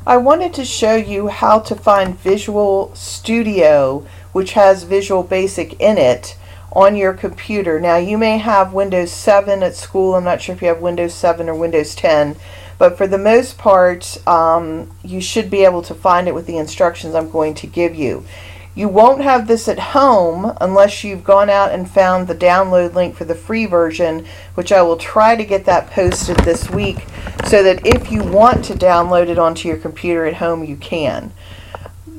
I wanted to show you how to find Visual Studio, which has Visual Basic in it, on your computer. Now, you may have Windows 7 at school. I'm not sure if you have Windows 7 or Windows 10, but for the most part, you should be able to find it with the instructions I'm going to give you. You won't have this at home unless you've gone out and found the download link for the free version, which I will try to get that posted this week so that if you want to download it onto your computer at home, you can.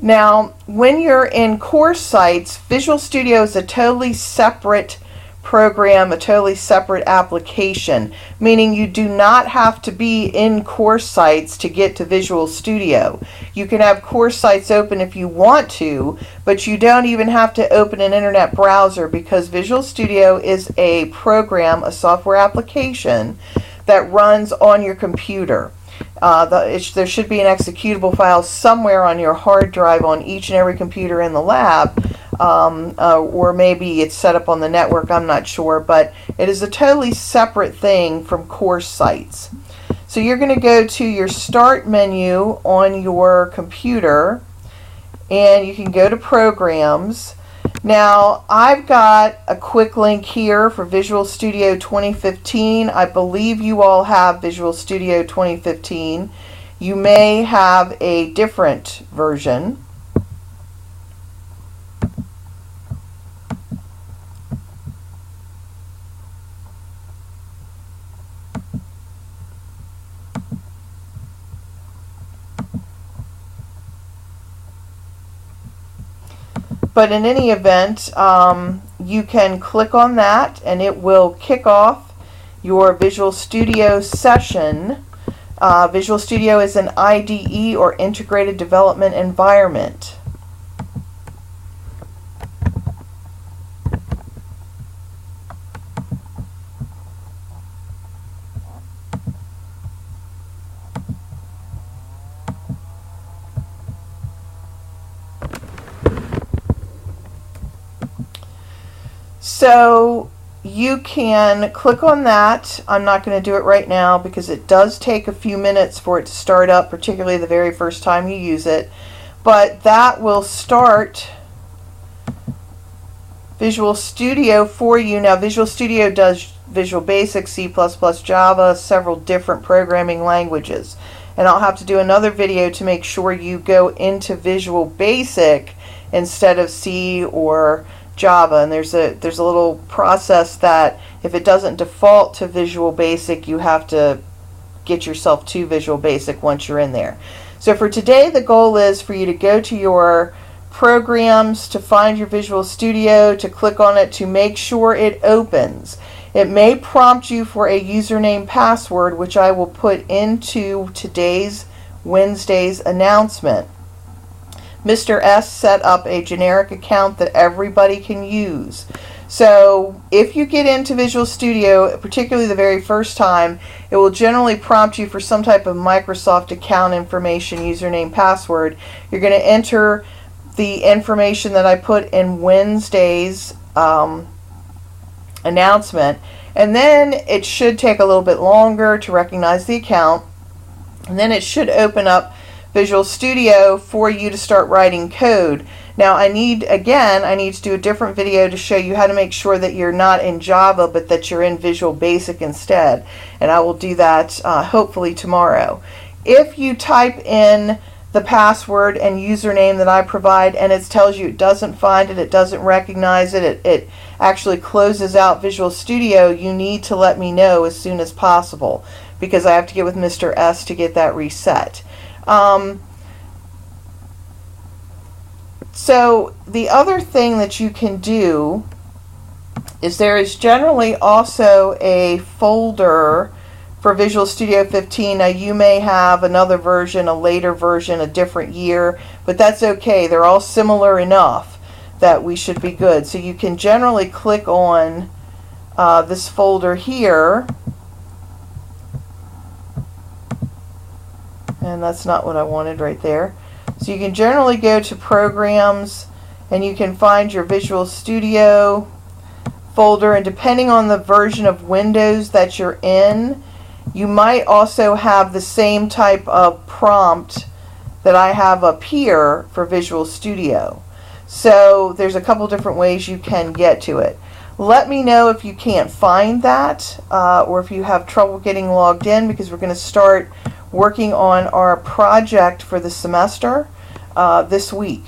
Now, when you're in course sites, Visual Studio is a totally separate program, a totally separate application, meaning you do not have to be in course sites to get to Visual Studio. You can have course sites open if you want to, but you don't even have to open an internet browser because Visual Studio is a program, a software application that runs on your computer. There should be an executable file somewhere on your hard drive on each and every computer in the lab, or maybe it's set up on the network, I'm not sure, but it is a totally separate thing from course sites. So you're going to go to your Start menu on your computer, and you can go to Programs. Now, I've got a quick link here for Visual Studio 2015. I believe you all have Visual Studio 2015. You may have a different version. But in any event, you can click on that and it will kick off your Visual Studio session. Visual Studio is an IDE, or Integrated Development Environment. So you can click on that. I'm not going to do it right now because it does take a few minutes for it to start up, particularly the very first time you use it. But that will start Visual Studio for you. Now, Visual Studio does Visual Basic, C++, Java, several different programming languages. And I'll have to do another video to make sure you go into Visual Basic instead of C or Java, and there's a little process that if it doesn't default to Visual Basic, you have to get yourself to Visual Basic once you're in there. So for today, the goal is for you to go to your programs, to find your Visual Studio, to click on it, to make sure it opens. It may prompt you for a username password, which I will put into today's Wednesday's announcement. Mr. S set up a generic account that everybody can use. So if you get into Visual Studio, particularly the very first time, it will generally prompt you for some type of Microsoft account information, username, password. You're going to enter the information that I put in Wednesday's announcement, and then it should take a little bit longer to recognize the account, and then it should open up Visual Studio for you to start writing code. Now I need to do a different video to show you how to make sure that you're not in Java but that you're in Visual Basic instead, and I will do that hopefully tomorrow. If you type in the password and username that I provide and it tells you it doesn't find it, it doesn't recognize it, it actually closes out Visual Studio, you need to let me know as soon as possible because I have to get with Mr. S to get that reset. So the other thing that you can do is there is generally also a folder for Visual Studio 15. Now you may have another version, a later version, a different year, but that's okay. They're all similar enough that we should be good. So you can generally click on this folder here. And that's not what I wanted right there. So you can generally go to Programs and you can find your Visual Studio folder, and depending on the version of Windows that you're in, you might also have the same type of prompt that I have up here for Visual Studio. So there's a couple different ways you can get to it. Let me know if you can't find that or if you have trouble getting logged in, because we're going to start working on our project for the semester this week.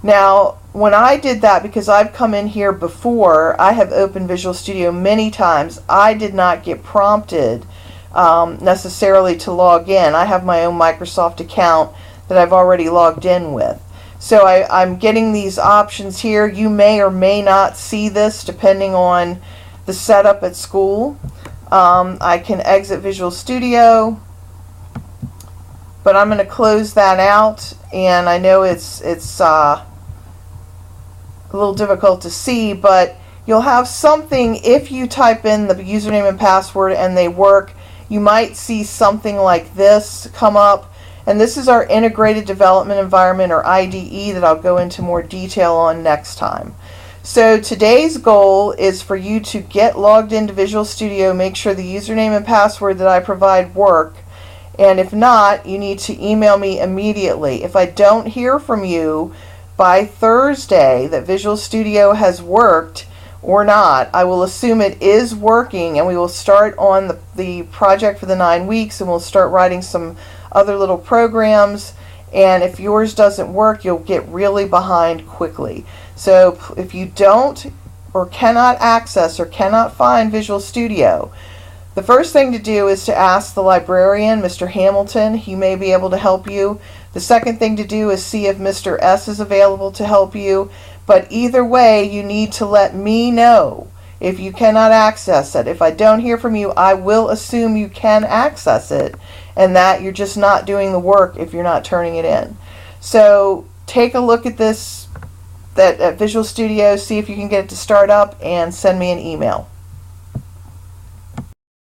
Now, when I did that, because I've come in here before, I have opened Visual Studio many times, I did not get prompted necessarily to log in. I have my own Microsoft account that I've already logged in with. So I'm getting these options here. You may or may not see this depending on the setup at school. I can exit Visual Studio, but I'm going to close that out, and I know it's a little difficult to see, but you'll have something. If you type in the username and password and they work, you might see something like this come up, and this is our integrated development environment, or IDE, that I'll go into more detail on next time. So today's goal is for you to get logged into Visual Studio, make sure the username and password that I provide work, and if not, you need to email me immediately. If I don't hear from you by Thursday that Visual Studio has worked or not, I will assume it is working, and we will start on the project for the 9 weeks, and we'll start writing some other little programs. And if yours doesn't work, you'll get really behind quickly. So if you don't or cannot access or cannot find Visual Studio, the first thing to do is to ask the librarian, Mr. Hamilton. He may be able to help you. The second thing to do is see if Mr. S is available to help you. But either way, you need to let me know if you cannot access it. If I don't hear from you, I will assume you can access it, and that you're just not doing the work if you're not turning it in. So take a look at this at Visual Studio, see if you can get it to start up, and send me an email.